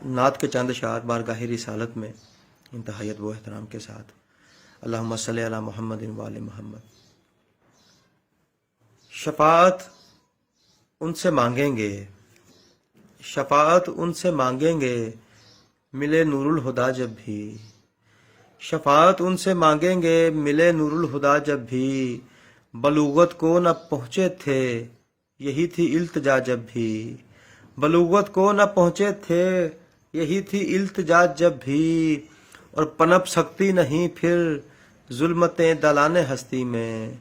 نعت کے چند اشعار بارگاہ رسالت میں انتہائیت و احترام کے ساتھ اللہم صلی علی محمد و آل محمد۔ شفاعت ان سے مانگیں گے، شفاعت ان سے مانگیں گے، ملے نور الہدا جب بھی، شفاعت ان سے مانگیں گے، ملے نور الہدا جب بھی، بلوغت کو نہ پہنچے تھے یہی تھی التجا جب بھی، بلوغت کو نہ پہنچے تھے یہی تھی التجا جب بھی، اور پنپ سکتی نہیں پھر ظلمتیں دالان ہستی میں،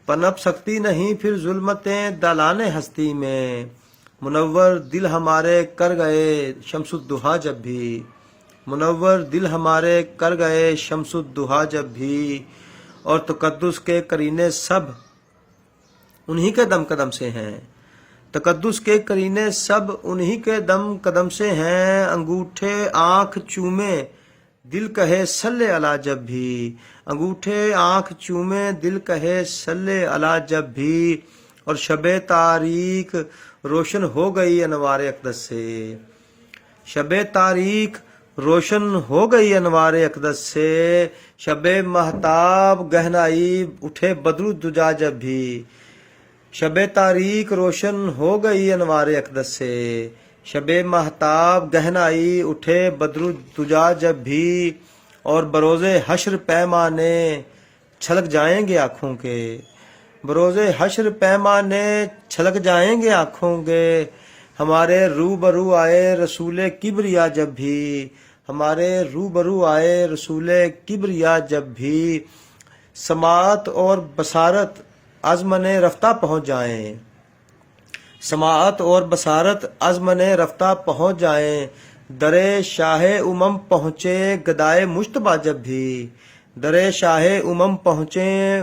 پنپ سکتی نہیں پھر ظلمتیں دالان ہستی میں، منور دل ہمارے کر گئے شمس الضحیٰ جب بھی، منور دل ہمارے کر گئے شمس الضحیٰ جب بھی، اور تقدس کے کرینے سب انہی کے دم قدم سے ہیں، تقدس کے کرینے سب انہی کے دم قدم سے ہیں، انگوٹھے آنکھ چومے دل کہے صلی علی جب بھی، انگوٹھے آنکھ چومے دل کہے صلی علی جب بھی، اور شب تاریک روشن ہو گئی انوار اقدس سے، شب تاریک روشن ہو گئی انوار اقدس سے، شب مہتاب گہنائی اٹھے بدر الدجا جب بھی، شب تاریک روشن ہو گئی انوار اقدس سے، شب مہتاب گہنائی اٹھے بدر الدجا جب بھی، اور بروز حشر پیمانے چھلک جائیں گے آنکھوں کے، بروز حشر پیمانے چھلک جائیں گے آنکھوں کے، ہمارے روبرو آئے رسول کبریا جب بھی، ہمارے روبرو آئے رسول کبریا جب بھی، سماعت اور بصارت عزمن رفتہ پہنچ جائیں، سماعت اور بصارت عزمن رفتہ پہنچ جائیں، درے شاہ امم پہنچے گدائے مجتبیٰ جب بھی، درے شاہ امم پہنچے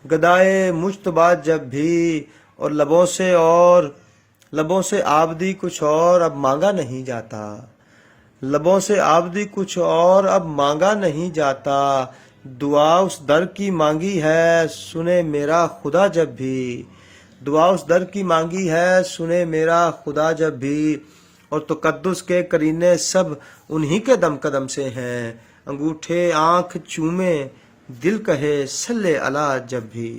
گدائے مجتبیٰ جب بھی، اور لبوں سے آبدی کچھ اور اب مانگا نہیں جاتا، لبوں سے آبدی کچھ اور اب مانگا نہیں جاتا، دعا اس در کی مانگی ہے سنے میرا خدا جب بھی، دعا اس در کی مانگی ہے سنے میرا خدا جب بھی، اور تقدس کے کرینے سب انہی کے دم قدم سے ہیں، انگوٹھے آنکھ چومے دل کہے صلی علی جب بھی۔